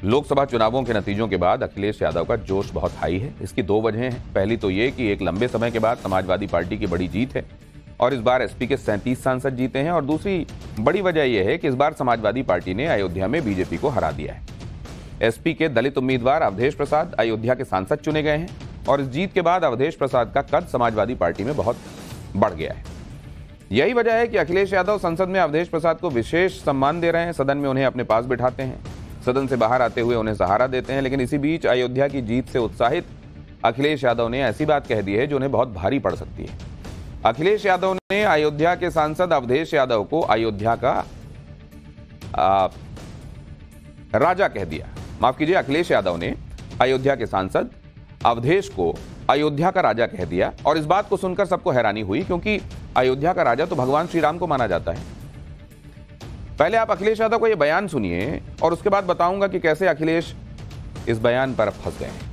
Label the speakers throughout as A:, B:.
A: लोकसभा चुनावों के नतीजों के बाद अखिलेश यादव का जोश बहुत हाई है। इसकी दो वजहें हैं। पहली तो ये कि एक लंबे समय के बाद समाजवादी पार्टी की बड़ी जीत है और इस बार एसपी के 37 सांसद जीते हैं, और दूसरी बड़ी वजह यह है कि इस बार समाजवादी पार्टी ने अयोध्या में बीजेपी को हरा दिया है। एसपी के दलित उम्मीदवार अवधेश प्रसाद अयोध्या के सांसद चुने गए हैं और इस जीत के बाद अवधेश प्रसाद का कद समाजवादी पार्टी में बहुत बढ़ गया है। यही वजह है कि अखिलेश यादव संसद में अवधेश प्रसाद को विशेष सम्मान दे रहे हैं। सदन में उन्हें अपने पास बिठाते हैं, सदन से बाहर आते हुए उन्हें सहारा देते हैं। लेकिन इसी बीच अयोध्या की जीत से उत्साहित अखिलेश यादव ने ऐसी बात कह दी है जो उन्हें बहुत भारी पड़ सकती है। अखिलेश यादव ने अयोध्या के सांसद अवधेश यादव को अयोध्या का राजा कह दिया। माफ कीजिए, अखिलेश यादव ने अयोध्या के सांसद अवधेश को अयोध्या का राजा कह दिया और इस बात को सुनकर सबको हैरानी हुई, क्योंकि अयोध्या का राजा तो भगवान श्री राम को माना जाता है। पहले आप अखिलेश यादव को यह बयान सुनिए और उसके बाद बताऊंगा कि कैसे अखिलेश इस बयान पर फंस गए हैं।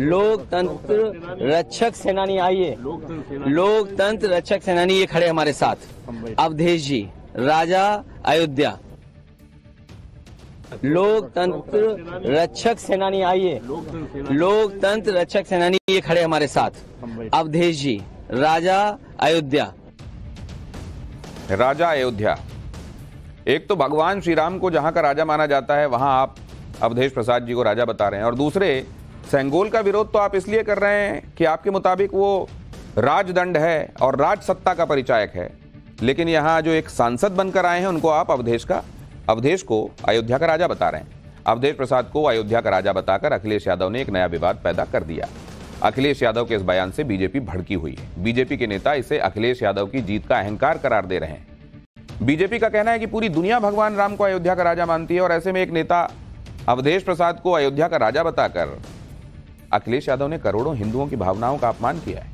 B: लोकतंत्र रक्षक सेनानी आइए, लोकतंत्र रक्षक सेनानी ये खड़े हमारे साथ, अवधेश जी राजा अयोध्या। लोकतंत्र रक्षक सेनानी आइए, लोकतंत्र रक्षक सेनानी ये खड़े हमारे साथ, अवधेश जी राजा अयोध्या।
A: राजा अयोध्या, एक तो भगवान श्री राम को जहां का राजा माना जाता है वहां आप अवधेश प्रसाद जी को राजा बता रहे हैं, और दूसरे सेंगोल का विरोध तो आप इसलिए कर रहे हैं कि आपके मुताबिक वो राजदंड है और राज सत्ता का परिचायक है। लेकिन यहां जो एक सांसद बनकर आए हैं उनको आप अवधेश को अयोध्या का राजा बता रहे हैं। अवधेश प्रसाद को अयोध्या का राजा बताकर अखिलेश यादव ने एक नया विवाद पैदा कर दिया। अखिलेश यादव के इस बयान से बीजेपी भड़की हुई है। बीजेपी के नेता इसे अखिलेश यादव की जीत का अहंकार करार दे रहे हैं। बीजेपी का कहना है कि पूरी दुनिया भगवान राम को अयोध्या का राजा मानती है और ऐसे में एक नेता अवधेश प्रसाद को अयोध्या का राजा बताकर अखिलेश यादव ने करोड़ों हिंदुओं की भावनाओं का अपमान किया है।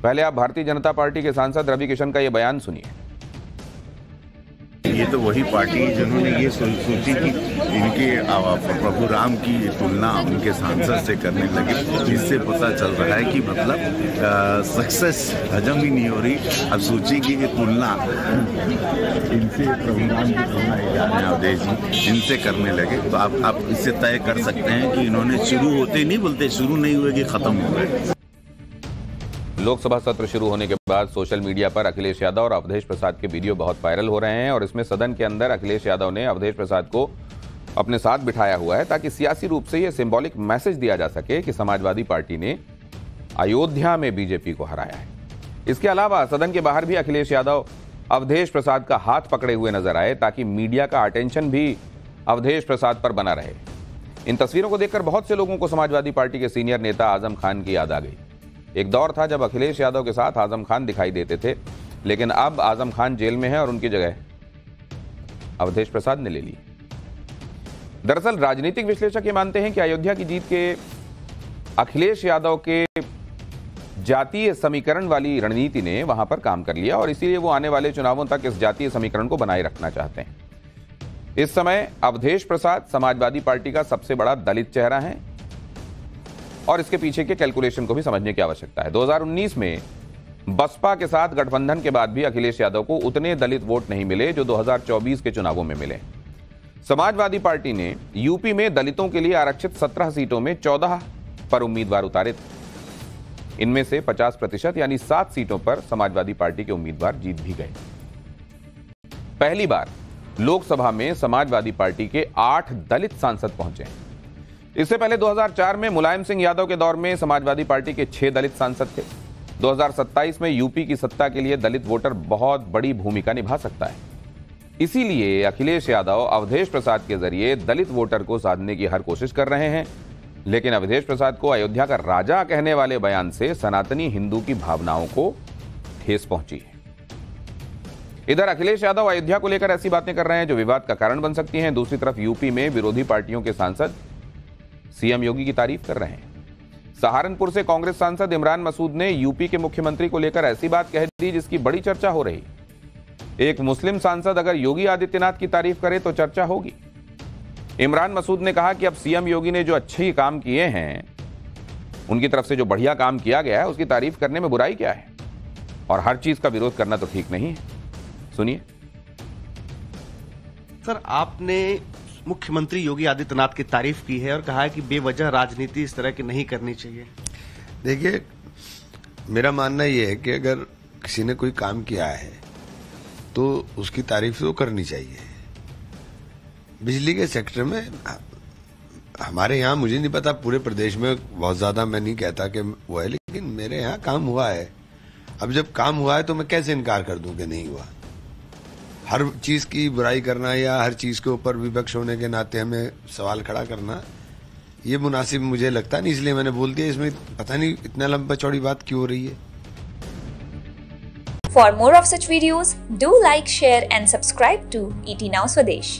A: पहले आप भारतीय जनता पार्टी के सांसद रवि किशन का यह बयान सुनिए।
C: ये तो वही पार्टी है जिन्होंने ये सोची कि इनके प्रभु राम की तुलना उनके सांसद से करने लगे, जिससे पता चल रहा है कि मतलब सक्सेस हजम ही नहीं हो रही। अब सोची कि ये तुलना इनसे प्रभु राम की तुलना अवधेश जी इनसे करने लगे, तो आप इससे तय कर सकते हैं कि इन्होंने शुरू होते नहीं बोलते, शुरू नहीं हुए कि खत्म हो गए।
A: लोकसभा सत्र शुरू होने के बाद सोशल मीडिया पर अखिलेश यादव और अवधेश प्रसाद के वीडियो बहुत वायरल हो रहे हैं और इसमें सदन के अंदर अखिलेश यादव ने अवधेश प्रसाद को अपने साथ बिठाया हुआ है ताकि सियासी रूप से यह सिंबॉलिक मैसेज दिया जा सके कि समाजवादी पार्टी ने अयोध्या में बीजेपी को हराया है। इसके अलावा सदन के बाहर भी अखिलेश यादव अवधेश प्रसाद का हाथ पकड़े हुए नजर आए ताकि मीडिया का अटेंशन भी अवधेश प्रसाद पर बना रहे। इन तस्वीरों को देखकर बहुत से लोगों को समाजवादी पार्टी के सीनियर नेता आजम खान की याद आ गई। एक दौर था जब अखिलेश यादव के साथ आजम खान दिखाई देते थे, लेकिन अब आजम खान जेल में है और उनकी जगह अवधेश प्रसाद ने ले ली। दरअसल राजनीतिक विश्लेषक ये मानते हैं कि अयोध्या की जीत के अखिलेश यादव के जातीय समीकरण वाली रणनीति ने वहां पर काम कर लिया और इसीलिए वो आने वाले चुनावों तक इस जातीय समीकरण को बनाए रखना चाहते हैं। इस समय अवधेश प्रसाद समाजवादी पार्टी का सबसे बड़ा दलित चेहरा है और इसके पीछे के कैलकुलेशन को भी समझने की आवश्यकता है। 2019 में बसपा के साथ गठबंधन के बाद भी अखिलेश यादव को उतने दलित वोट नहीं मिले जो 2024 के चुनावों में मिले। समाजवादी पार्टी ने यूपी में दलितों के लिए आरक्षित 17 सीटों में 14 पर उम्मीदवार उतारे थे। इनमें से 50% यानी 7 सीटों पर समाजवादी पार्टी के उम्मीदवार जीत भी गए। पहली बार लोकसभा में समाजवादी पार्टी के 8 दलित सांसद पहुंचे। इससे पहले 2004 में मुलायम सिंह यादव के दौर में समाजवादी पार्टी के 6 दलित सांसद थे। 2027 में यूपी की सत्ता के लिए दलित वोटर बहुत बड़ी भूमिका निभा सकता है। इसीलिए अखिलेश यादव अवधेश प्रसाद के जरिए दलित वोटर को साधने की हर कोशिश कर रहे हैं, लेकिन अवधेश प्रसाद को अयोध्या का राजा कहने वाले बयान से सनातनी हिंदू की भावनाओं को ठेस पहुंची है। इधर अखिलेश यादव अयोध्या को लेकर ऐसी बातें कर रहे हैं जो विवाद का कारण बन सकती हैं। दूसरी तरफ यूपी में विरोधी पार्टियों के सांसद सीएम योगी की तारीफ कर रहे हैं। सहारनपुर से कांग्रेस सांसद इमरान मसूद ने यूपी के मुख्यमंत्री को लेकर ऐसी बात कह दी जिसकी बड़ी चर्चा हो रही। एक मुस्लिम सांसद अगर योगी आदित्यनाथ की तारीफ करे तो चर्चा होगी। इमरान मसूद ने कहा कि अब सीएम योगी ने जो अच्छे काम किए हैं, उनकी तरफ से जो बढ़िया काम किया गया है, उसकी तारीफ करने में बुराई क्या है, और हर चीज का विरोध करना तो ठीक नहीं है। सुनिए।
D: सर, आपने मुख्यमंत्री योगी आदित्यनाथ की तारीफ की है और कहा है कि बेवजह राजनीति इस तरह की नहीं करनी चाहिए।
E: देखिए, मेरा मानना ये है कि अगर किसी ने कोई काम किया है तो उसकी तारीफ तो करनी चाहिए। बिजली के सेक्टर में हमारे यहाँ, मुझे नहीं पता पूरे प्रदेश में, बहुत ज्यादा मैं नहीं कहता कि वो है, लेकिन मेरे यहाँ काम हुआ है। अब जब काम हुआ है तो मैं कैसे इनकार कर दूं कि नहीं हुआ। हर चीज की बुराई करना या हर चीज के ऊपर विपक्ष होने के नाते हमें सवाल खड़ा करना, ये मुनासिब मुझे लगता नहीं, इसलिए मैंने बोल दिया। इसमें पता नहीं इतना लंबा चौड़ी बात क्यों हो रही है।
F: For more of such videos, do like, share and subscribe to ET Now Swadesh.